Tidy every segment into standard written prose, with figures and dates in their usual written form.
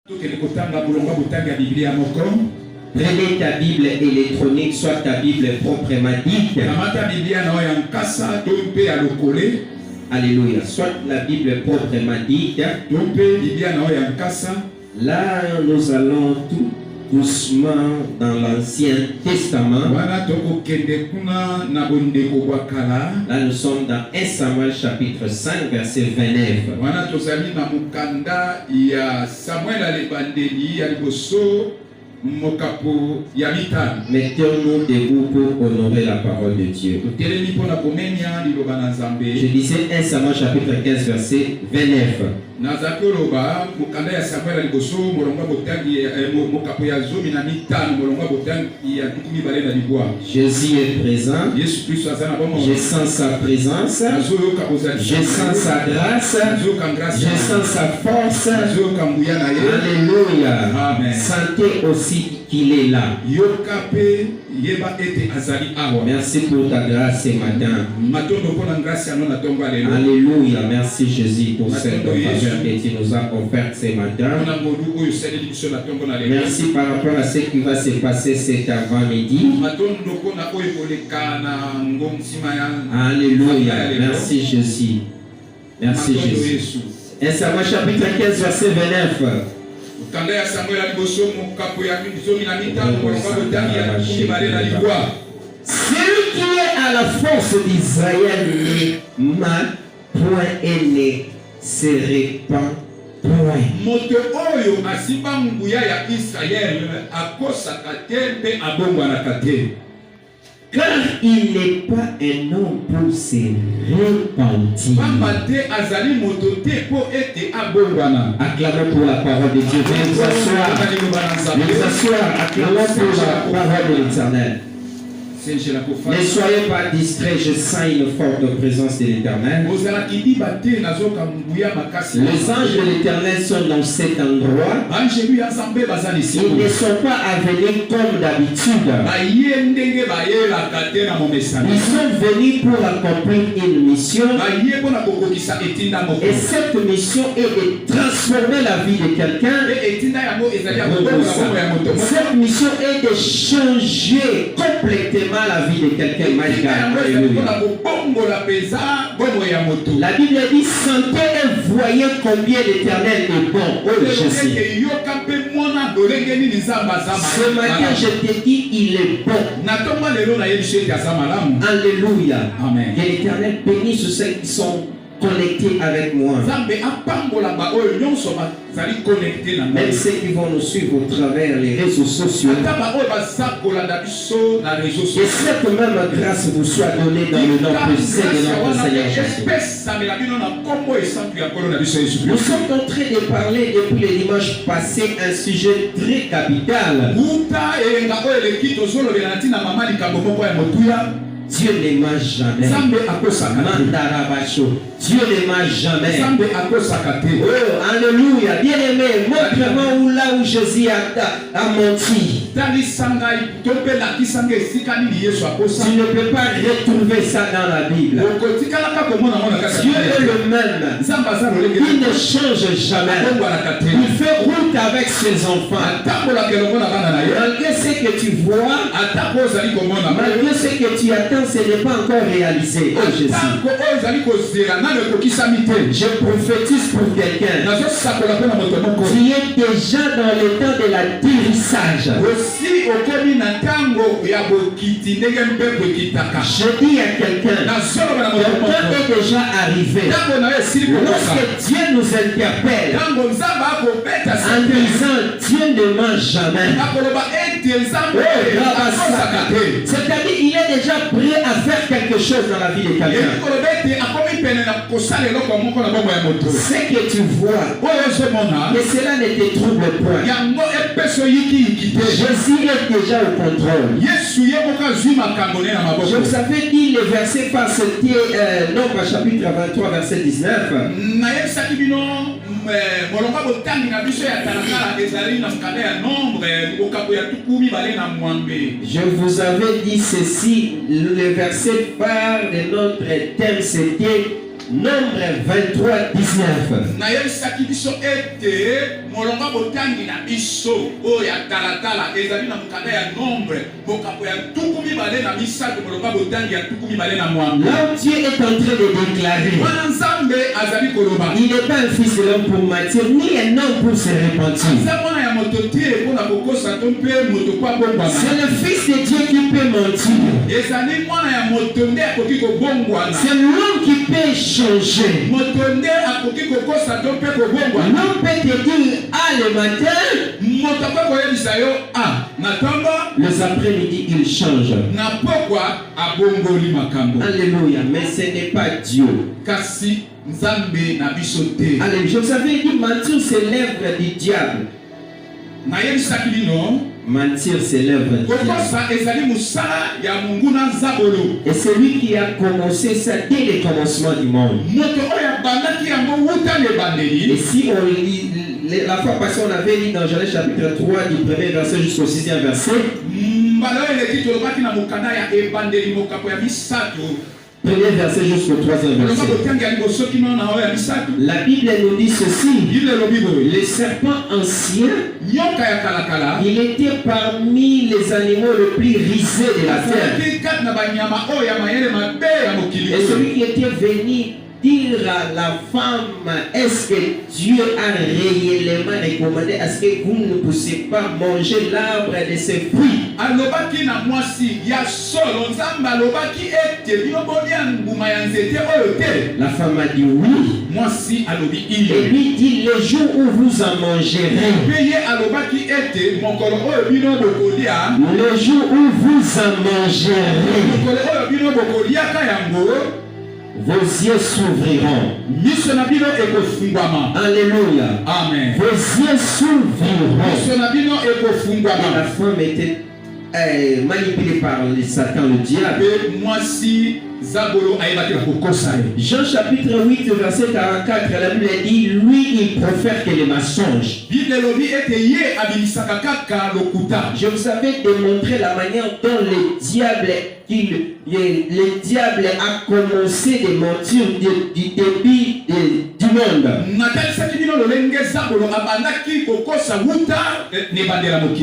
Prenez ta Bible électronique, soit ta Bible proprement dite. Alléluia. Soit la Bible proprement dite. Là, nous allons tout doucement dans l'Ancien Testament. Là, nous sommes dans 1 Samuel chapitre 5, verset 29. Mettons-nous debout pour honorer la parole de Dieu. Je disais 1 Samuel chapitre 15, verset 29. Jésus est présent. Je sens sa présence. Je sens sa grâce. Je sens sa force. Alléluia. Sentez aussi qu'il est là. Merci pour ta grâce ce matin. Alléluia. Merci Jésus pour cette faveur que tu nous as offerte ce matin. Merci par rapport à ce qui va se passer cet avant-midi. Alléluia. Merci Jésus. Merci Jésus. 1 Samuel chapitre 15 verset 29. Celui qui est à la force d'Israël ne mat point et ne se répand point. Car il n'est pas un homme pour se repentir. Acclamons pour la parole de Dieu. Venez vous asseoir. Venez vous asseoir. Acclamons pour la parole de l'Éternel. Ne soyez pas distraits, je sens une forte présence de l'Éternel. Les anges de l'Éternel sont dans cet endroit. Ils ne sont pas à venir comme d'habitude. Ils sont venus pour accomplir une mission. Et cette mission est de transformer la vie de quelqu'un. Cette mission est de changer complètement la vie de quelqu'un. La Bible dit sentez et voyez combien l'Éternel est bon. Oh Jésus. Ce matin je te dis il est bon. Alléluia. Amen. Que l'Éternel bénisse ceux qui sont connectés avec moi. Même ceux qui vont nous suivre au travers les réseaux sociaux. Que cette même grâce vous soit donnée dans le nom puissant de notre Seigneur Jésus. Nous sommes en train de parler depuis le dimanche passé un sujet très capital. Dieu ne ment jamais. Dieu ne ment jamais. Oh, alléluia. Bien aimé, montre-moi où là où Jésus a menti. Tu ne peux pas retrouver ça dans la Bible. Dieu est le même. Il ne change jamais. Il fait route avec ses enfants. Malgré ce que tu vois, malgré ce que tu attends, ce n'est pas encore réalisé. Oh Jésus. Je prophétise pour quelqu'un. Tu es déjà dans le temps de l'atterrissage. Je dis à quelqu'un, le temps est déjà arrivé. Lorsque Dieu nous interpelle en disant Dieu ne ment jamais, c'est-à-dire il est déjà prêt à faire quelque chose dans la vie de quelqu'un. Ce que tu vois, que cela ne te trouble point. Jésus est déjà au contrôle. Je vous avais dit le verset par Nombre chapitre 23 verset 19. Je vous avais dit ceci, le verset phare de notre thème c'était Nombre 23, 19. Na yebisaki biso ete molonga botangi na biso oyo ya talatala ezali na mokanda ya nombre mokapo ya tuku mibale na misato molonga botangi ya tuku mibale na mwambe. Là où Dieu est en train de déclarer, wana nzambe azali koloba il n'est pas un fils de l'homme pour mentir, ni un homme pour se repentir. aza mwana ya moto te mpona kokosa to mpe moto po abongwana. C'est le fils de Dieu qui peut mentir. ezali mwana ya moto nde akoki kobongwana. C'est l'homme qui peut changer. moto nde akoki kokosa to mpe kobongwana. L'homme peut te dire ah le matin, moto akoki koyebisa yo ah na ntongo les après-midi il change. na pokwa abongoli makambo. Alléluia, mais ce n'est pas Dieu. kasi nzambe na biso te. Allez, je vous avais dit mentir c'est l'œuvre du diable. nayebisaki bino Mentir c'est l'œuvre du diable. kokosa ezali mosala ya monguna nzabolo. Et c'est lui qui a commencé ça dès le commencement du monde. moto oyo abandaki yango wuta na ebandeli. Et si on lit, la fois passée on avait lu dans Genèse chapitre 3 du premier verset jusqu'au 6e verset. mbala oyo eleki tolobaki na mokanda ya ebandeli mokapo ya misato. Premier verset jusqu'au 3e verset. La Bible nous dit ceci. Le serpent ancien, il était parmi les animaux les plus risés de la terre. Et celui qui était venu dire à la femme, est-ce que Dieu a réellement recommandé à ce que vous ne puissiez pas manger l'arbre de ses fruits? La femme a dit oui. Et lui dit, le jour où vous en mangerez, le jour où vous en mangerez, vos yeux s'ouvriront. Alléluia. Amen. Vos yeux s'ouvriront. Et la femme était manipulée par le Satan, le diable. Jean chapitre 8 verset 44, la Bible dit, lui il profère que les mensonges. Je vous avais démontré la manière dont le diable a commencé de mentir du début du monde.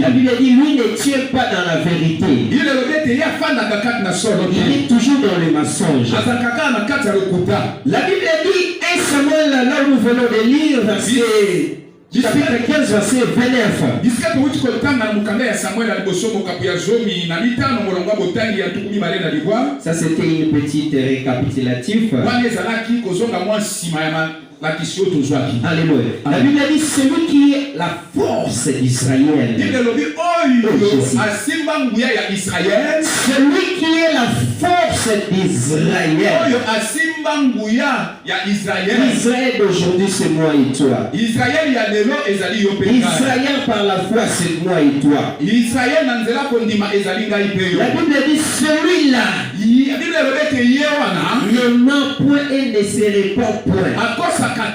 La Bible dit, lui ne tient pas dans la vérité. Il est toujours dans les mensonges. La Bible dit, un Samuel, là où nous venons de lire, verset chapitre 15, verset 29. Ça c'était une petite récapitulative. Alléluia. La Bible dit celui qui est la force d'Israël. Celui qui est la force d'Israël. Israël d'aujourd'hui c'est moi et toi. Israël par la foi c'est moi et toi. La Bible dit celui-là ne ment point et ne se répand point.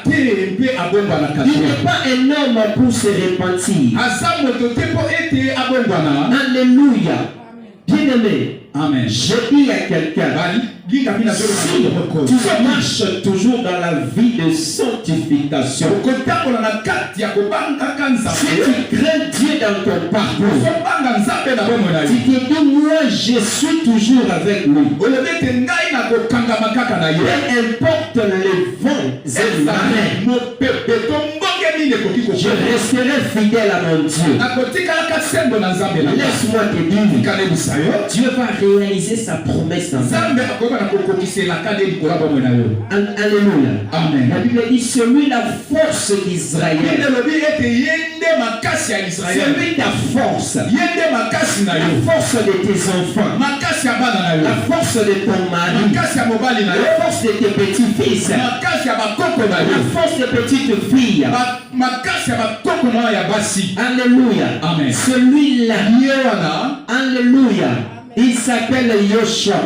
Il n'est pas un homme pour se repentir. Alléluia. Bien-aimé. Amen. Je dis à quelqu'un, si tu marches toujours dans la vie de sanctification, si tu crains Dieu dans ton parcours, tu te dis, moi je suis toujours avec lui. Peu importe les vents et marées, je resterai fidèle à mon Dieu. Laisse-moi te dire, Dieu va réaliser sa promesse dans ta vie. Alléluia. Amen. La Bible dit, celui la force d'Israël. Celui ta force. La force de tes enfants. La force de ton mari. La force de tes petits-fils. La force de petites filles. Alléluia. Amen. Celui-là. Alléluia. Il s'appelle Yoshua.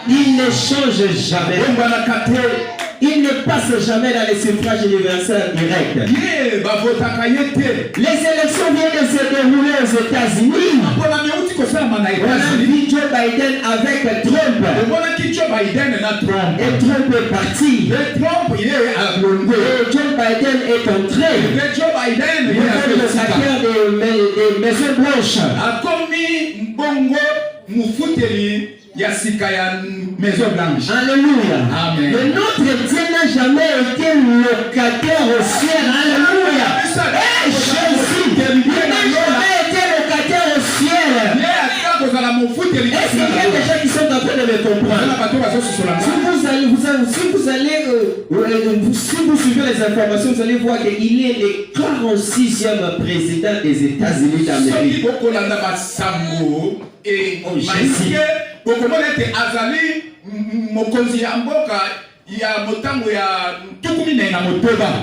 Il ne change jamais. Il ne passe jamais dans les suffrages universels directs. Les élections viennent de se dérouler aux États-Unis. vu Joe Biden avec Trump. Et Trump est parti. Et Joe Biden est entré. Le locataire des Maisons Blanches. Alléluia. Amen. Mais notre Dieu n'a jamais été locataire au ciel. Alléluia. Jésus n'a jamais été locataire au ciel. Est-ce qu'il y a des gens qui sont en train de me comprendre? Si vous suivez les informations, vous allez voir qu'il est le 46e président des États-Unis d'Amérique.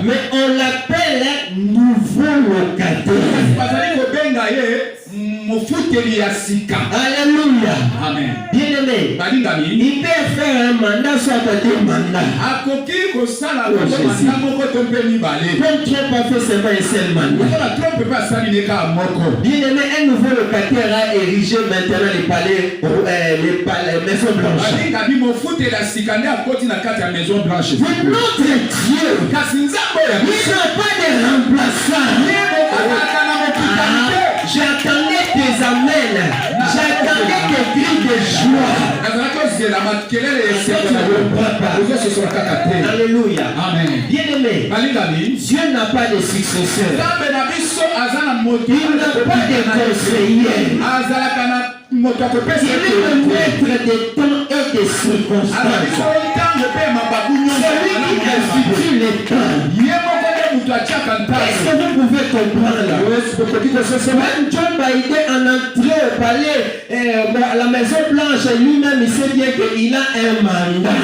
Mais on l'appelle nouveau locataire. Alléluia. Amen. Bien-aimé, il peut faire un mandat, soit deux mandats. Comme Trump a fait seulement un seul mandat. Bien-aimé, un nouveau locataire a érigé maintenant les palais, les maisons blanches. Mais notre Dieu, il n'a pas de remplaçant. J'attendais tes amens. J'attendais tes cris de joie. Alléluia. Amen. Bien-aimé, Dieu n'a pas de successeur. Il n'a pas de conseiller. Il est le maître des temps et des circonstances. Celui qui institue les temps. Est-ce que vous pouvez comprendre? Même John Biden en entré au palais, à la Maison Blanche, lui-même il sait bien qu'il a un mandat.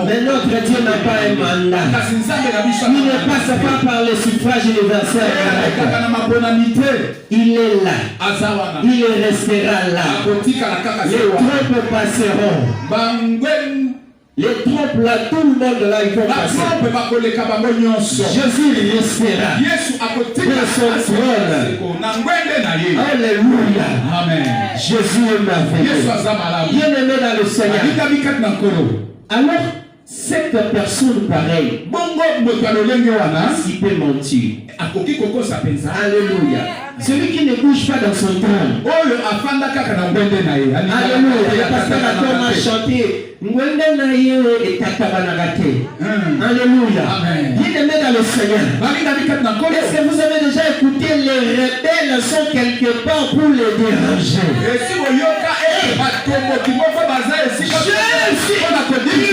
Mais notre Dieu n'a pas un mandat. Il ne passe pas par le suffrage universel. Il est là. Il restera là. Les trompes passeront. Les trompes là, tout le monde là, ils vont passer. Jésus restera dans son trône. Alléluia. Amen. Jésus est merveilleux. Bien-aimé dans le Seigneur. Alors, cette personne pareille, s'il peut mentir. Alléluia. Celui qui ne bouge pas dans son trône. Alléluia. Le pasteur a chanté. Alléluia. Bien-aimé dans le Seigneur. Est-ce que vous avez déjà écouté les rebelles sont quelque part pour les déranger? Je suis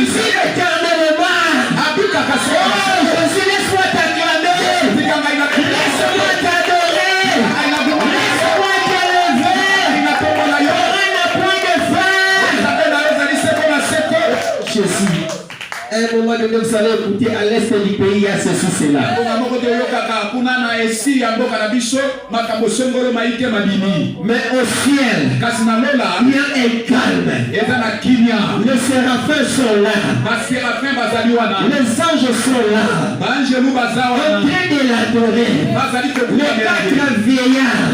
ici éternellement. Jésus, laisse-moi t'acclamer. Laisse-moi t'adorer. Laisse-moi t'élever. On n'a point de fin. Jésus. À un moment donné, vous allez écouter à l'est du pays, il y a ceci, cela. Mais au ciel, il y a un calme. Les séraphins sont là. Les anges sont là. En train de l'adorer. Les quatre vieillards,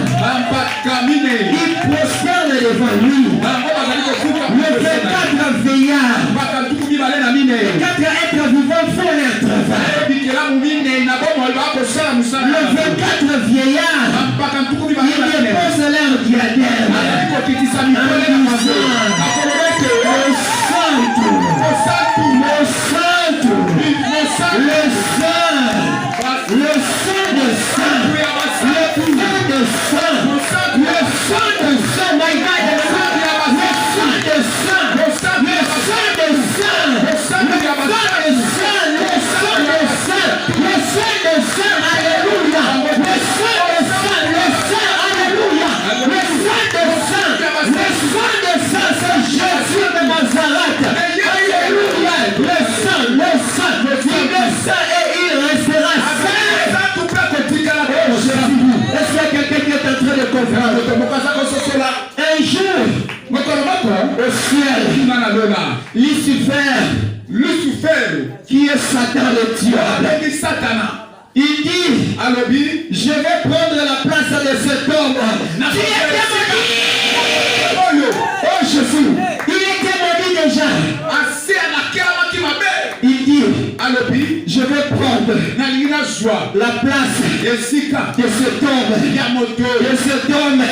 ils prosternent devant lui. Les quatre vieillards, les quatre êtres vivants font leur travail. Les 24 vieillards, ils déposent leur diadème. Le sang Lucifer, qui est Satan le diable, il dit, je vais prendre la place de cet homme. Oh Jésus, il était maudit déjà. Il dit, je vais prendre la place de cet homme,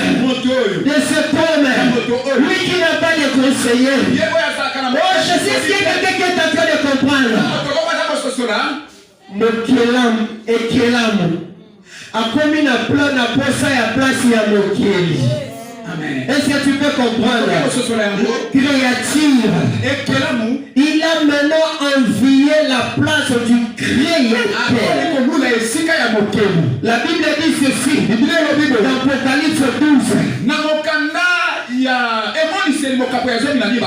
lui qui n'a pas de conseiller. Oh Jésus, est-ce qu'il y a quelqu'un qui est en train de comprendre? Mokelam ekelamu akomi na plan na posa ya place ya mokeli. Amen. Est-ce que tu peux comprendre? Créature. Il a maintenant envié la place du Créateur. La Bible dit ceci dans Apocalypse 12.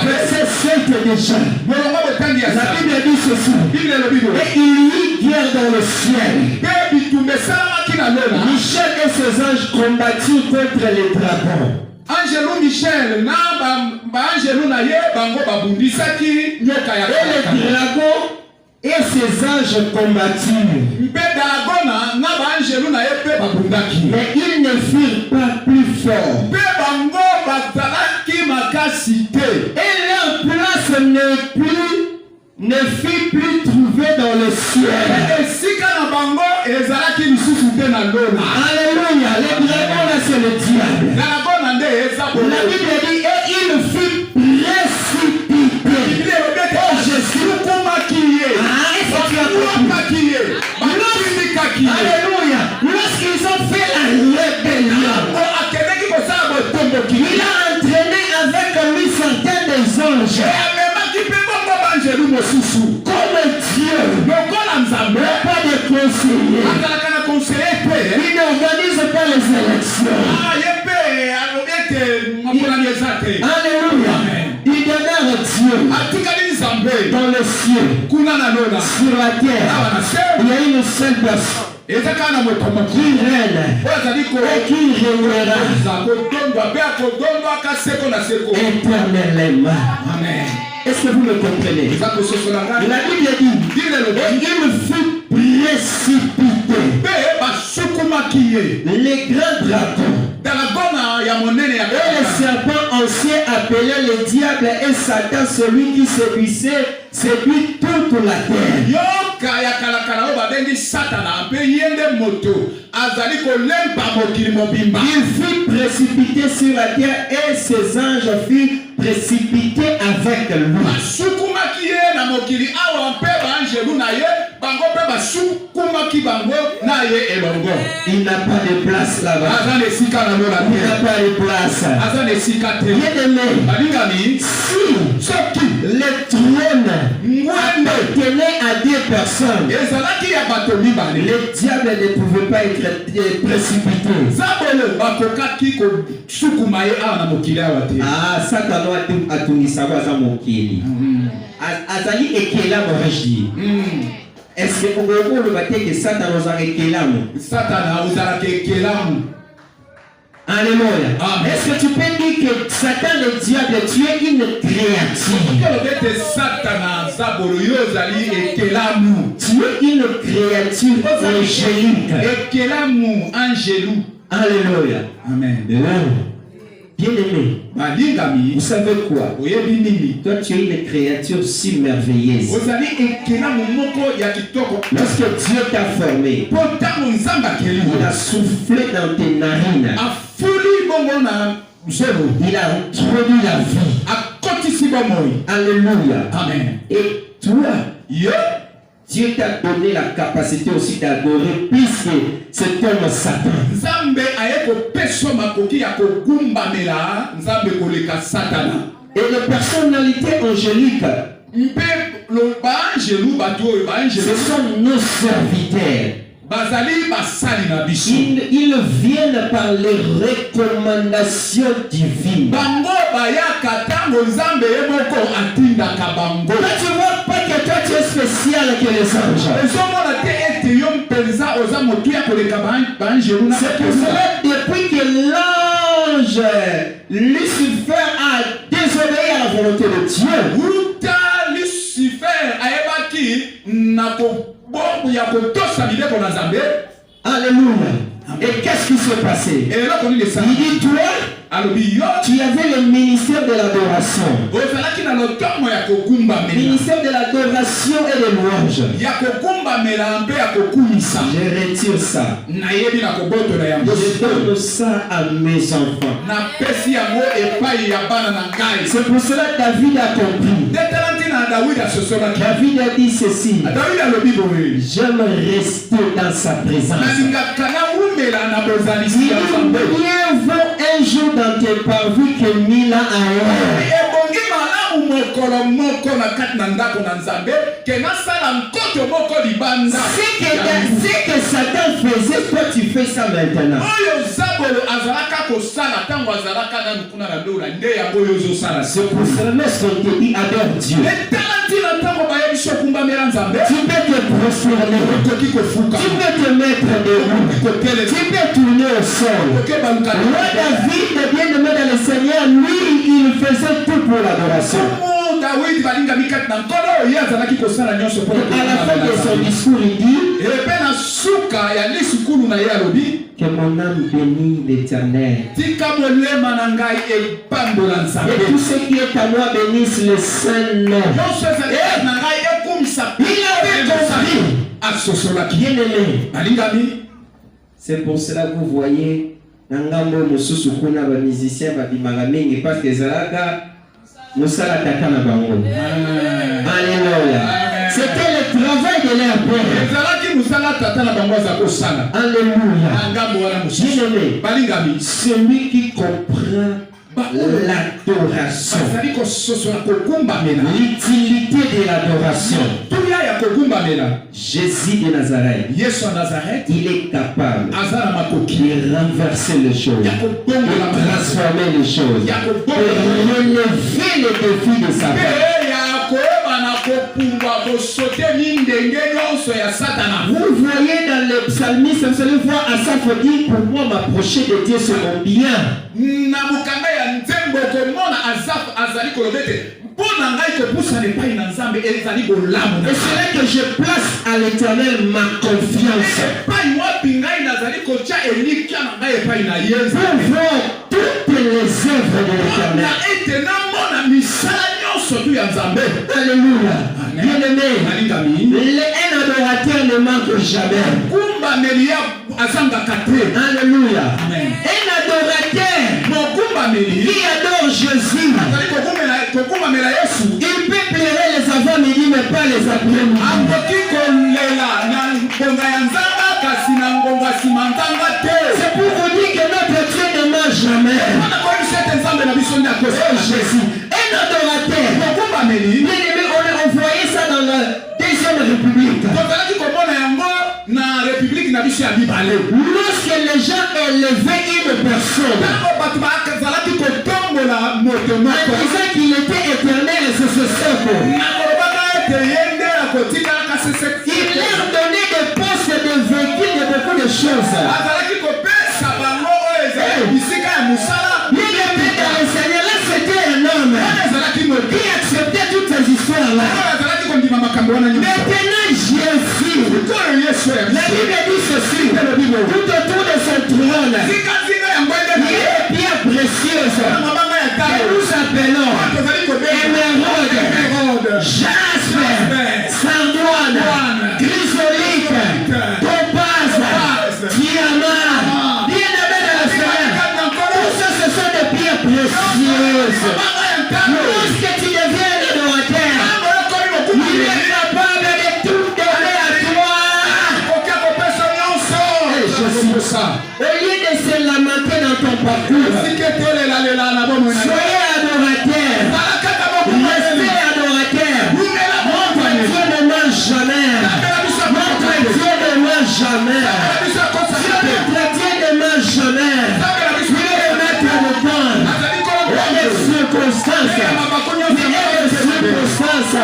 Verset 7 déjà. La Bible dit ceci. Et il y eut guerre dans le ciel. Michel et ses anges combattirent contre les dragons. Angelo Michel na angelo na ye bango babundisaki nyoka ya et les dragons et ses anges combattirent. Mais ils ne furent pas plus forts. Et leur place ne fut plus trouvée dans le ciel. Alléluia. Les dragons là c'est le diable. La Bible dit et il fut précipité. Oh Jésus. Alléluia. Lorsqu'ils ont fait la rébellion, il a entraîné avec lui certains des anges. Comme Dieu n'a pas de conseiller, il n'organise pas les élections. Alléluia. Il demeure Dieu dans le ciel, sur la terre. Il y a une seule personne qui règne et qui régnera éternellement. Amen. Est-ce que vous me comprenez? La Bible dit il fut précipité. Les grands dragons et le serpent ancien appelé le diable et Satan, celui qui séduit toute la terre. Il fut précipité sur la terre et ses anges furent précipités avec lui. Il n'a pas de place là-bas. Il n'a pas de place. Bien-aimé, si le trône appartenait à des personnes, le diable ne pouvait pas être précipité. Ah, Satan a tout savoir à mon kili. Azali ekela moraji. Est-ce que vous pouvez le battre que Satan nous a ekelamu? Satan nous a ekelamu. Alléluia. Est-ce que tu peux dire que Satan le diable, tu es une créature? Tu es une créature angélique. Alléluia. Amen. Bien-aimé, vous savez quoi? Toi, tu es une créature si merveilleuse. Lorsque Dieu t'a formé, il a soufflé dans tes narines. Il a introduit la vie. Alléluia. Amen. Et toi, Dieu t'a donné la capacité aussi d'adorer plus que cet homme Satan. Et les personnalités angéliques, ce sont nos serviteurs. Ils viennent par les recommandations divines. Toi, tu vois pas que toi tu es spécial que les anges. C'est pour cela depuis que l'ange Lucifer a désobéi à la volonté de Dieu, Alléluia. Et qu'est-ce qui s'est passé? Il dit, toi, tu avais le ministère de l'adoration. Ministère de l'adoration et de louange. Je retire ça. Je donne ça à mes enfants. C'est pour cela que David a compris. David a dit ceci. J'aime rester dans sa présence. Il mieux vaut un jour dans tes parvis que 1000 ans ailleurs. C'est que Satan faisait, toi tu fais ça maintenant. C'est pour cela qu'on te dit adore Dieu. Tu peux te prosterner. Tu peux te mettre debout. Tu peux tourner au sol. Roi David, bien-aimé dans le Seigneur, lui, il faisait tout pour l'adoration. À la fin de son discours, il dit que mon âme bénit l'Éternel. Et tout ce qui est à moi bénisse le Saint-Nom. Il avait compris. Bien-aimé, c'est pour cela que vous voyez Nangambo Mosusu kuna ba musicien ba bimanga mingi parce que zalaka musala takana bango. Alléluia. C'était le travail de leur père. Alléluia. Bien-aimé, celui qui comprend l'adoration, l'utilité de l'adoration. Jésus de Nazareth, il est capable de renverser les choses, de transformer les choses, de relever les défis de sa vie. Vous voyez dans le psalmiste, vous allez voir Asaph dit, pour moi m'approcher de Dieu c'est mon bien. Et c'est là que je place à l'Éternel ma confiance. Pour voir toutes les œuvres de l'Éternel. Alléluia. Bien-aimé, un adorateur ne manque jamais. Alléluia. Un adorateur qui adore Jésus, il peut pleurer les avant-midi mais pas les après-midi. C'est pour vous dire que notre Dieu ne ment jamais. Jésus. Un adorateur. Bien-aimé, on voyait ça dans la Deuxième République. Lorsque les gens élevaient une personne, disant qu'il était éternel, c'est ce cercle. Il leur donnait des postes de véhicules de beaucoup de choses. Lui, le Père dans le Seigneur, là c'était un homme qui acceptait toutes ces histoires-là. Maintenant, Jésus, la Bible dit ceci, tout autour de son trône, il y a des pierres précieuses que nous appelons émeraude, jaspe, sardoine, chrysolite, topaz, diamant. Bien-aimé dans le Seigneur, tout ça ce sont des pierres précieuses. Lorsque tu deviens l'adorateur, il est capable de tout donner à toi. Au lieu de se lamenter dans ton parcours, soyez adorateur. Restez adorateur. Notre Dieu ne ment jamais. Notre Dieu ne ment jamais. Notre Dieu ne ment jamais. Il est le maître de temps. Il est circonstance. Il est les circonstances.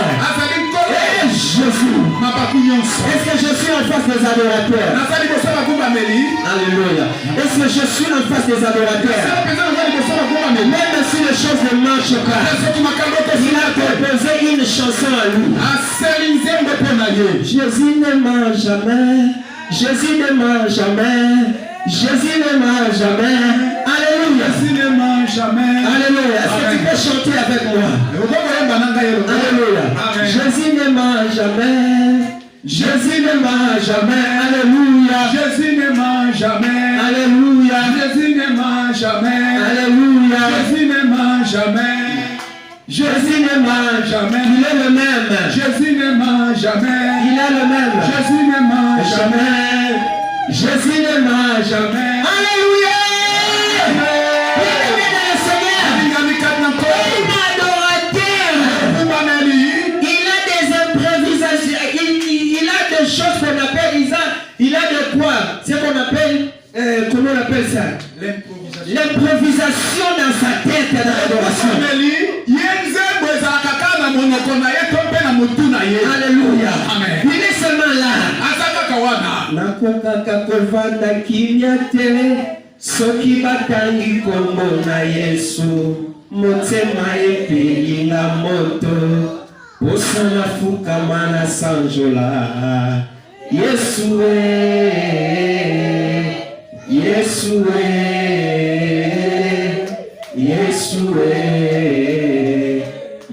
Et Jésus. Est-ce que je suis en face des adorateurs? Alléluia. Est-ce que je suis en face des adorateurs? Même si les choses ne marchent pas, il a composé une chanson à lui. Jésus ne ment jamais. Jésus ne ment jamais. Jésus ne ment jamais. Alléluia. Jésus ne ment jamais. Alléluia. Est-ce que tu peux chanter avec moi? Alléluia. Jésus ne ment jamais. Jésus ne ment jamais. Alléluia. Jésus ne ment jamais. Alléluia. Jésus ne ment jamais. Alléluia. Jésus ne ment jamais. Jésus ne ment jamais. Il est le même. Jésus ne ment jamais. Il est le même. Jésus ne ment jamais. Jésus ne ment jamais. Alléluia. Chose qu'on appelle, il a de quoi? C'est qu'on appelle, comment on appelle ça? L'improvisation dans sa tête dans l'adoration. Alléluia. Il est seulement là. Nakokaka kovanda kimya te soki batangi kombo na Yesu motema epelinga moto. Osana fukama na sanjola Yesue Yesue Yesue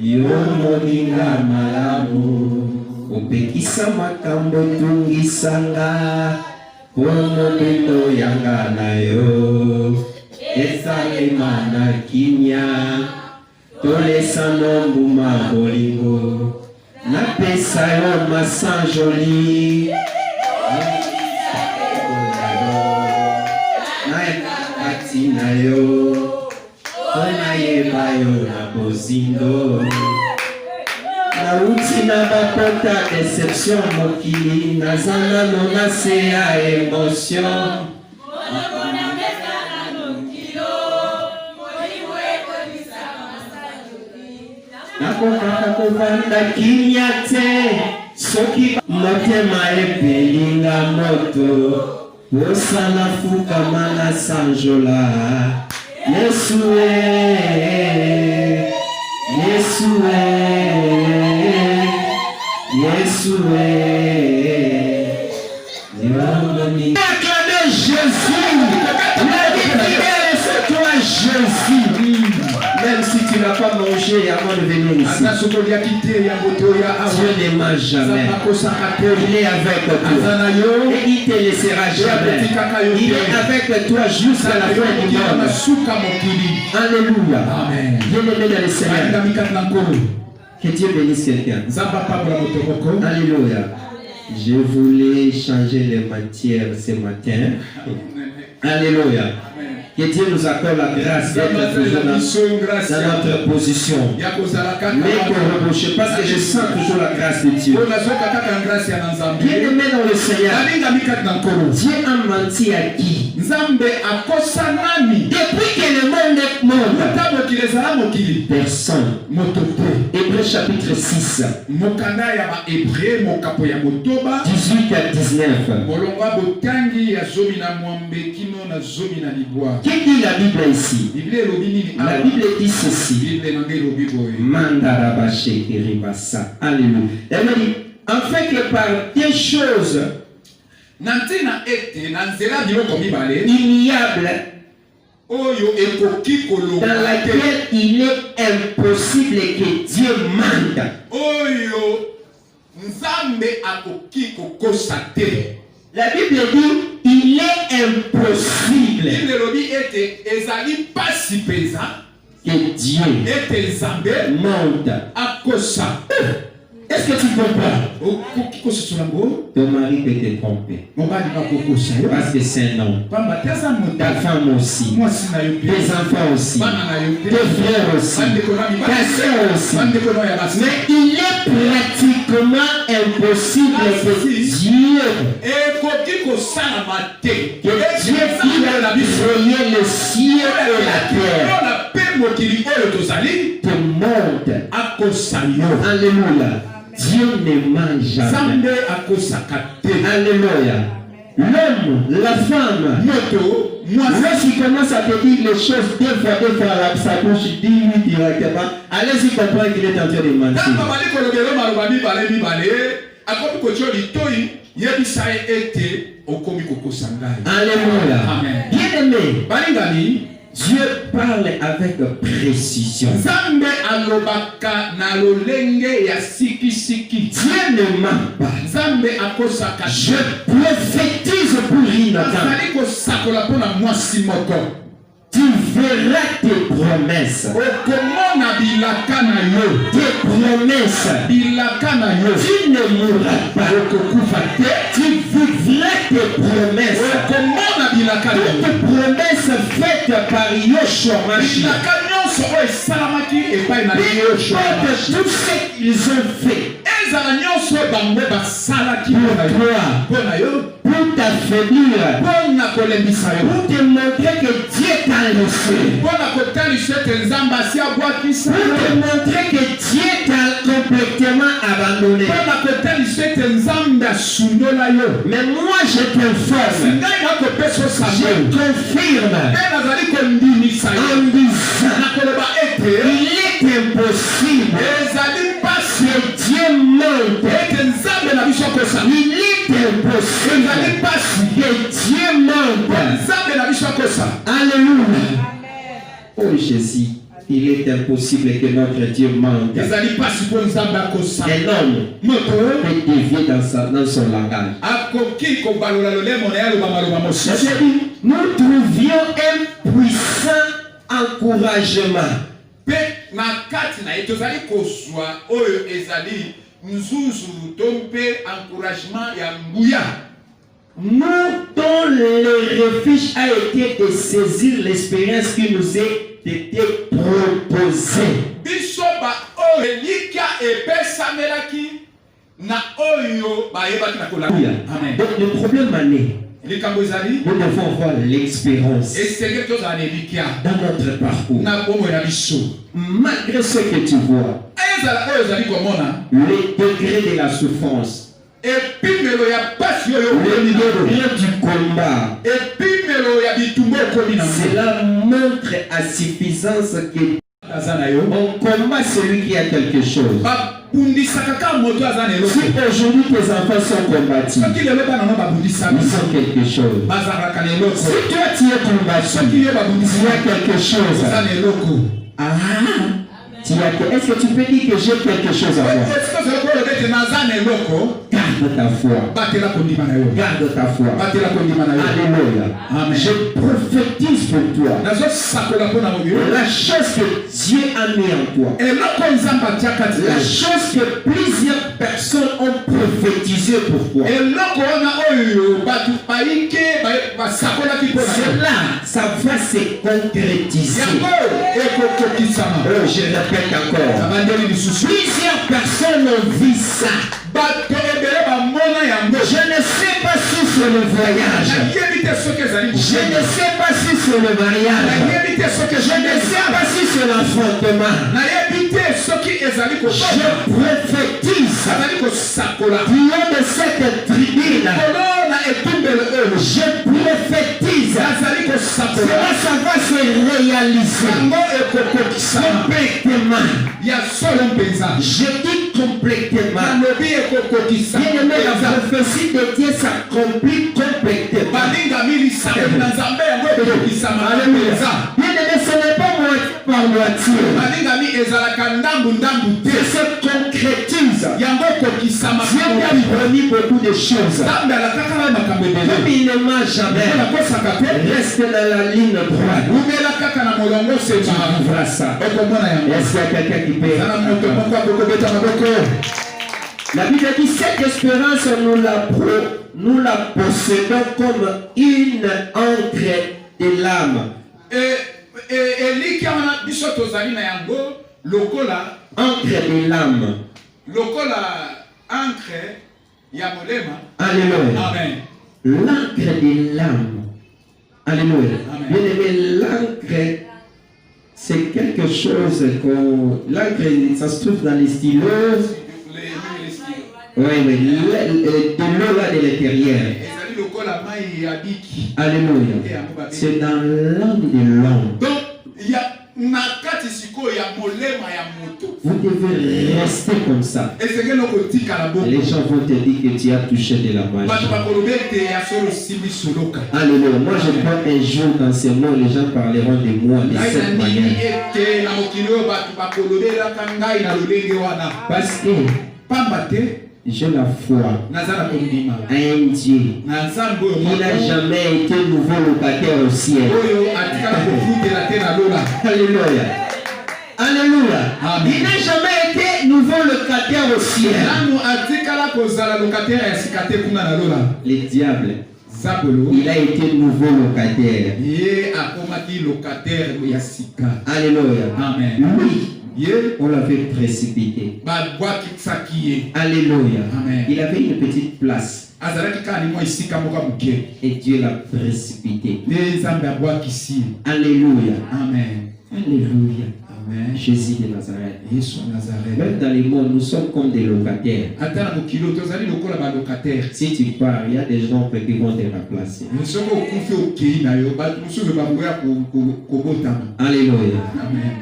Yomoninga malamu Upekisa makambo tungisanga Omobino yanga nayo Esalema na kinya Tolesa nombuma bolingo Napesa yo masanjoli Naekati na yo Onayeba yo na bozindo Nauti na bapota deception mokili Nazana nonase ya emotion Nakokaka kovanda kimya te soki motema epelinga moto osala fukama na sanjola Yesue Yesue Yesue acclamez Jésus. La lumière c'est toi Jésus. Même si tu n'as pas mangé avant de venir ici, Dieu ne mange jamais. Il est avec toi. Et il ne te laissera jamais. Il est avec toi jusqu'à la fin du monde. Alléluia. Bien-aimé dans le Seigneur. Que Dieu bénisse quelqu'un. Alléluia. Je voulais changer les matières ce matin. Alléluia. Que Dieu nous accorde la grâce d'être toujours dans notre position. Mais qu'on rebouche, parce que je sens toujours la grâce de Dieu. Bien aimé dans le Seigneur, Dieu a menti à qui? Depuis que le monde est monde, personne. Hébreux chapitre 6, 18 à 19. Qu'est-ce que la Bible ici? La Bible dit ceci. Alléluia. Elle dit, afin que par des choses ignobles dans laquelle il est impossible que Dieu mente. La Bible dit il est impossible que Dieu mente. Est-ce que tu comprends? Ton mari peut te tromper. Parce que c'est un homme. Ta femme aussi. Tes enfants aussi. Tes frères aussi. Ta soeur aussi. Mais il est pratiquement impossible que Dieu créer le ciel et la terre te montre. Alléluia. Dieu ne ment jamais. Alléluia. L'homme, la femme, lorsqu'il commence à te dire les choses deux fois à sa bouche, dis-lui directement, allez-y comprendre qu'il est en train de mentir. Alléluia. Bien-aimé, Dieu parle avec précision. Dieu ne ment pas. Je prophétise pour Jonathan. Tu verras tes promesses. Tes promesses. Tu ne mourras pas. Tu vivras tes promesses. Toutes promesses faites par Yoshua Mashiach. Tout ce qu'ils ont fait. Pour t'affaiblir, pour te montrer que Dieu t'a laissé, pour te montrer que Dieu t'a complètement abandonné. Mais moi je t'informe, je confirme en disant, il est impossible que Dieu mente. Il est impossible que Dieu mente. Alléluia. Oh Jésus, il est impossible que notre Dieu mente. Un homme peut dévier dans son langage. Nous trouvions un puissant encouragement. Nous dont le refuge a été de saisir l'expérience qui nous a été proposée. Donc le problème est né. Nous devons voir l'expérience dans notre parcours. Malgré ce que tu vois, le degré de la souffrance, le degré du combat, cela montre à suffisance que on combat celui qui a quelque chose. Si aujourd'hui tes enfants sont combattus, ils ont quelque chose. Si toi tu es combattu, il y a quelque chose. Est-ce que tu peux dire que j'ai quelque chose à voir? Garde ta foi. Garde ta foi. Alléluia. Je prophétise pour toi la chose que Dieu a mis en toi. La chose que plusieurs personnes ont prophétisé pour toi. Cela, ça va se concrétiser. Je répète encore. Plusieurs personnes ont vu ça. Je ne sais pas si c'est le voyage. Je ne sais pas si c'est le mariage. Je ne sais pas si c'est l'affrontement. Je prophétise. Du nom de cette tribune, je prophétise. Cela, ça va se réaliser complètement. Je dis complètement. Bien-aimé, la prophétie de Dieu s'accomplit complètement. Bien-aimé, ce n'est pas moi par moitié. Ça se concrétise. Dieu a promis beaucoup de choses. Comme il ne ment jamais, reste dans la ligne droite. Tu trouveras ça. Est-ce qu'il y a quelqu'un qui peut? La Bible dit cette espérance, nous la possédons comme une encre de l'âme. Encre de l'âme. Alléluia. L'encre de l'âme. Alléluia. Bien aimé, l'encre, c'est quelque chose qu'on. L'encre, ça se trouve dans les stylos. Oui, mais de l'eau là de l'intérieur. Alléluia. C'est dans l'âme de l'homme. Donc, il y a vous devez rester comme ça. Les gens vont te dire que tu as touché de la magie. Alléluia. Moi je crois un jour dans ces mots, les gens parleront de moi de cette manière. Parce que j'ai la foi à un Dieu qui n'a jamais été nouveau locataire au ciel. Alléluia. Alléluia. Il n'a jamais été nouveau locataire au ciel. Le diable, il a été nouveau locataire. Alléluia. Amen. Oui. On l'avait précipité. Alléluia. Amen. Il avait une petite place. Et Dieu l'a précipité. Alléluia. Amen. Alléluia. Amen. Jésus de Nazareth. Même dans les mondes, nous sommes comme des locataires. Si tu pars, il y a des gens qui vont te remplacer. Alléluia. Amen.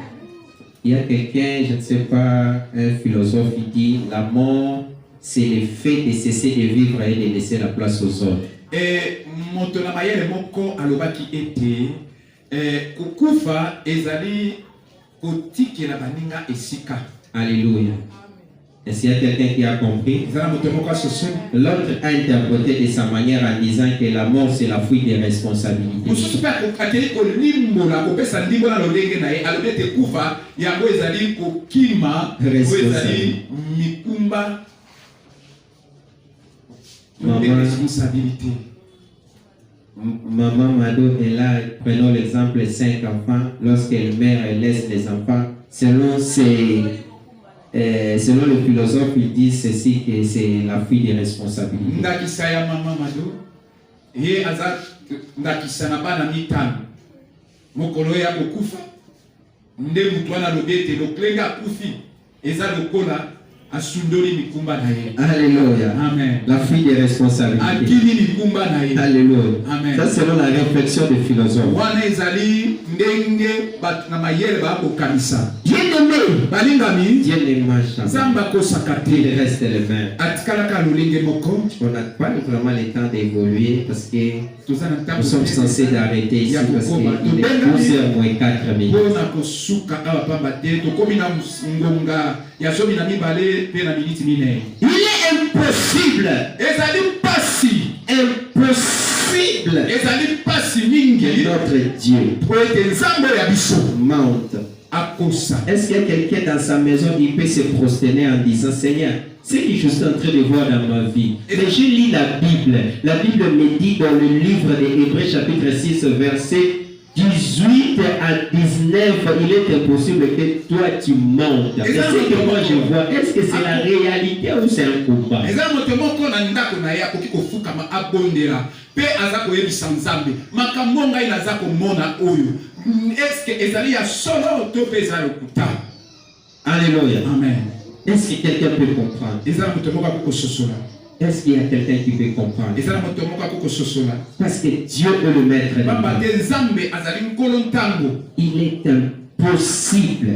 Il y a quelqu'un, je ne sais pas, un philosophe qui dit la mort, c'est le fait de cesser de vivre et de laisser la place aux autres. Et Montonamayele Moko alobaki ete kukufa ezali kotiki la baninga esika. Alléluia. Est-ce qu'il y a quelqu'un qui a compris? L'autre a interprété de sa manière en disant que la mort c'est la fuite des responsabilités. Maman Mado est là, prenons l'exemple 5 enfants, lorsqu'elle meurt, elle laisse les enfants. Selon le philosophe, il dit ceci que c'est la fuite des responsabilités. Ndakisaya maman Mado, ye azak ndakisana bana mitano. Mokolo ya kokufa, nde mutwana lobete loklenga kufi, eza lokola asundoli mikumba na ye. Alléluia. Amen. La fuite des responsabilités. Akili mikumba na ye. Alléluia. Amen. Ça selon la réflexion des philosophes. Wana ezali ndenge bat na mayele ba ko kanisa. Bien-aimé, balingami, Dieu ne mange jamais. Zamba ko sakate. Il reste les mains. Atikala ka lolenge moko. On n'a pas vraiment le temps d'évoluer parce que nous sommes censés d'arrêter ici parce qu'il est 12h moins 4 minutes. Il est impossible. Impossible. Que notre Dieu monte. Est-ce qu'il y a quelqu'un dans sa maison qui peut se prosterner en disant Seigneur, ce que je suis en train de voir dans ma vie, mais je lis la Bible. La Bible me dit dans le livre des Hébreux chapitre 6 verset 18 à 19, il est impossible que toi tu montes. Et ce que moi je vois, est-ce que c'est la réalité ou c'est un combat? Alléluia. Amen. Est-ce que quelqu'un peut comprendre? Est-ce qu'il y a quelqu'un qui peut comprendre? Parce que Dieu est le maître. Il est impossible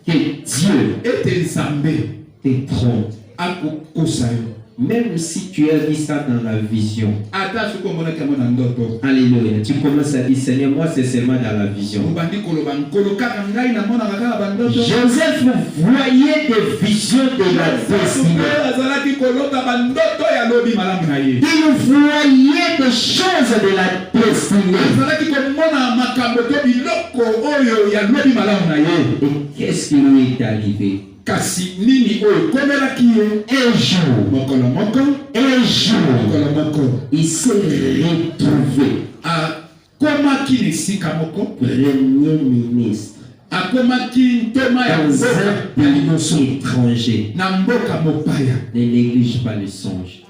que Dieu te trompe. Même si tu as vu ça dans la vision. Alléluia. Tu commences à dire Seigneur, moi c'est seulement dans la vision. Joseph voyait des visions de la destinée. Il voyait des choses de la destinée. Et qu'est-ce qui lui est arrivé? Un jour, il s'est retrouvé premier ministre dans un pays étranger. Ne néglige pas le songe.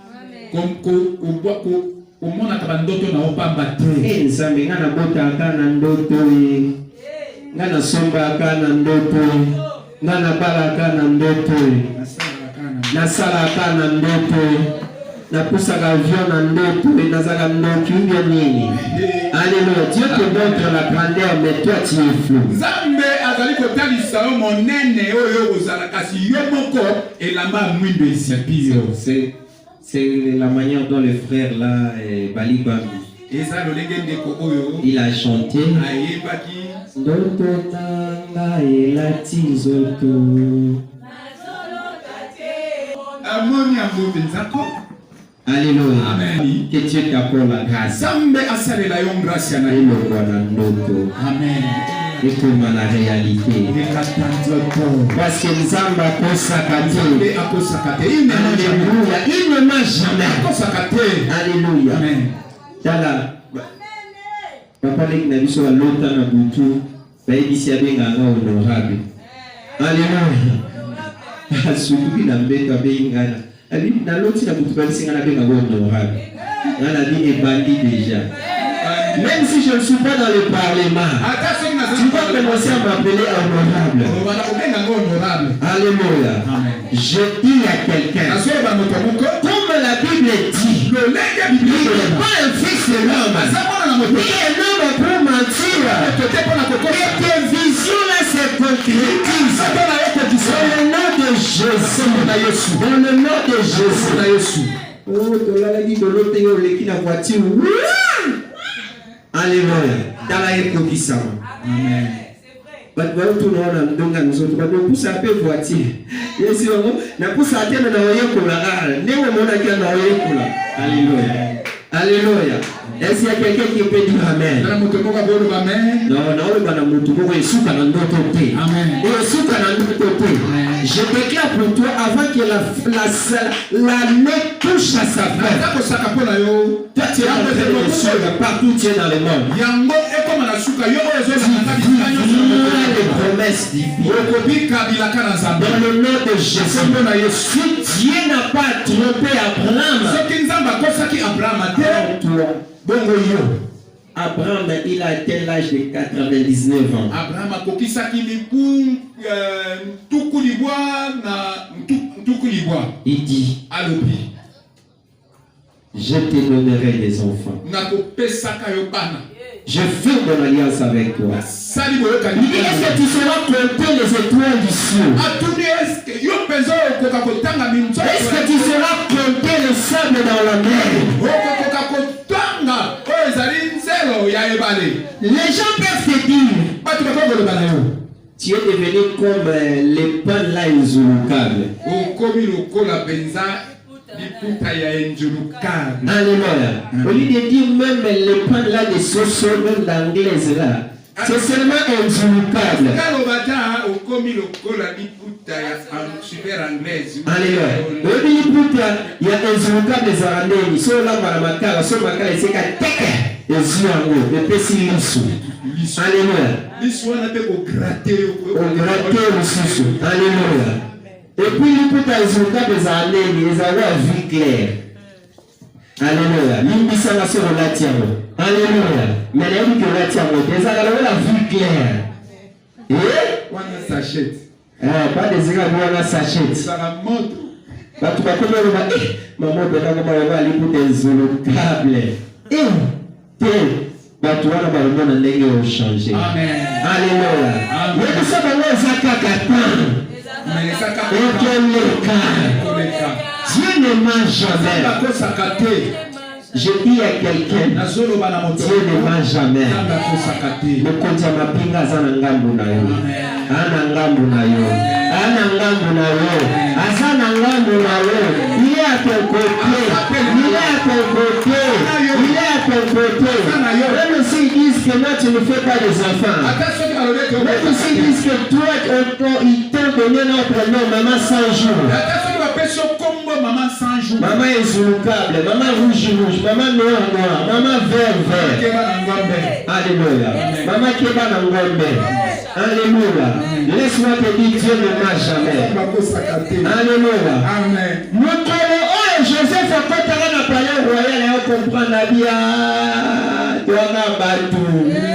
na sala kana ndoto na pusaka avion na ndoto et nazaka ndoto bien nini. Alléluia. Dieu te montre la grandeur mais toi tu es flou. Nzambe azali kotalisa yo monene oyo ozala kasi yo moko elamba mwindo esipio. C'est la manière dont le frère là Bali Bambi il a chanté Ndoto nanga elati nzoto. Alléluia. Amen. Que Dieu t'accorde la grâce. Et le roi na ndoto. Amen. Et comme la réalité. Parce que Nzamba akosakate. Alléluia. Il ne m'a jamais. Alléluia. Amen. Tala. Papa lek na biso ba lota na butu. Ba ebisi abenganga honorable. Alléluia. Asukubi na mbeka bengana. Ali na loti na butu ba singa na benga honorable. La vie est bandit déjà. Même si je ne suis pas dans le parlement, tu vas commencer à m'appeler honorable. Alléluia. Je dis à quelqu'un, comme la Bible dit, il n'est pas un fils de l'homme, ni un homme pour mentir. Et tes visions là se concrétisent. Dans le nom de Jésus. Dans le nom de Jésus. Oh, tu l'as dit de l'autre côté, qui la voiture. Alléluia. Dans la économie. Amen. But voilà tout le monde a nous autres. Nous poussons un peu voiture. Et si on a poussé à terre dans le couleur, nous on a qu'à dans le couleur. Alléluia. Alléluia. Est-ce qu'il y a quelqu'un qui peut dire Amen? Non, non, on va nous trouver sous dans notre côté. Amen. Et sous dans notre côté. Je déclare pour toi avant que l'année touche à sa fin. Toi tu es en train de suivre partout tu es dans le monde. Les promesses divines. Dans le nom de Jésus. Si Dieu n'a pas trompé Abraham, il a atteint l'âge de 99 ans. Abraham a il dit, je te donnerai des enfants. Je fais mon alliance avec toi. Il dit, est-ce que tu seras compter les étoiles du ciel? Est-ce que tu seras compter le sable dans la mer? Les gens peuvent te dire, tu es devenu comme les pains là insolubles. Alléluia. Au lieu de dire même les pains là de sauce d'anglaise là, c'est seulement insoluble. Alléluia. Il y a insoluble des arandais. Sur la maramaka, sur ma cale, c'est qu'à teke. Alléluia. Alléluia. Et puis il peut ajouter des années, les avoir vu clair. Alléluia. L'immission va se relater. Alléluia. Mais les gens qui relatent, les gens la vue claire. Et on s'achète. Pas des gens qui s'achètent. Ça va montre. Bah tu vas comme on va. Maman, on va aller pour des zolocable. Bah tu vas le monde en ligne changer. Amen. Alléluia. Mais ça va nous zakakatan. Dieu ne ment jamais. Je dis à quelqu'un, Dieu ne ment jamais. Le konja mapinga zana ngambu na yo. Ana ngambu na yo. Ana ngambu na yo. Azana ngambu na yo. Il est à ton côté. Il est à ton côté. Il est à ton côté. Même s'ils disent que moi tu ne fais pas des enfants. Même s'ils disent que toi ils t'ont donné notre nom, maman 100 jours. Maman insoluble, maman rouge, maman noir, maman vert. Alléluia. Maman qui va dans l'ombre. Alléluia. Laisse-moi te dire, Dieu ne m'a jamais. Alléluia. Amen. Oh, Joseph a pas na palais royal et on comprend la vie. Tu as battu.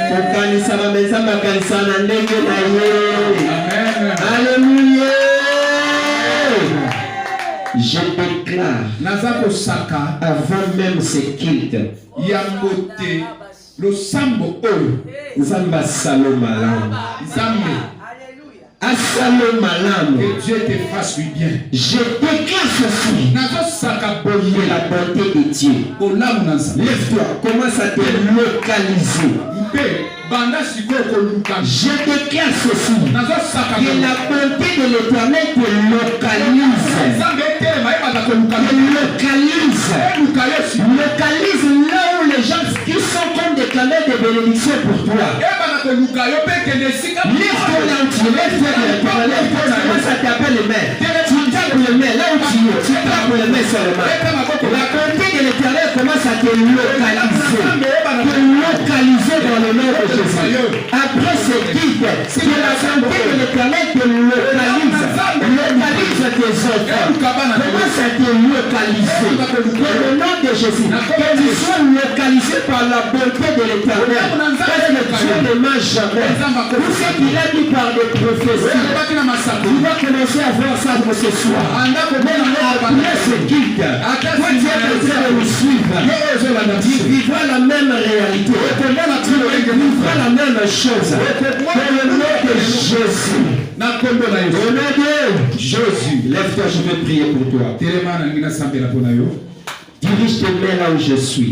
Pour kanisa mameza makanisa na ndenge na ye. Alléluia. Je déclare avant même ce culte. Le sambo Zamba Salomalam. Assalo malam. Que Dieu te fasse du bien. Je déclare ceci. La bonté de Dieu. Lève-toi, commence à te localiser. Je déclare ceci. Que la bonté de l'Éternel te localise. Localise là où les gens qui sont comme des canaux de bénédiction pour toi. Lève-toi là où tu es. Commence à taper les mains. Tu tapes les mains là où tu es. Tu tapes les mains seulement. La bonté de l'Éternel commence à te localiser. Te localiser dans le nom de Jésus. Après ce guide, que la bonté de l'Éternel te localise. Localise tes enfants. Commence à te localiser. Dans le nom de Jésus. Que tu sois localisé par la bonté de l'Éternel. Parce que Dieu ne ment jamais. Tout ce qu'il a dit par des prophéties. Tu vas commencer à voir ça pour ce soir. Après ce guide, toi tu es en train de nous suivre. Tu vivras la même réalité. Tu vivras la même chose. Dans le nom de Jésus. Au nom de Jésus. Lève-toi, je vais prier pour toi. Dirige tes mains là où je suis.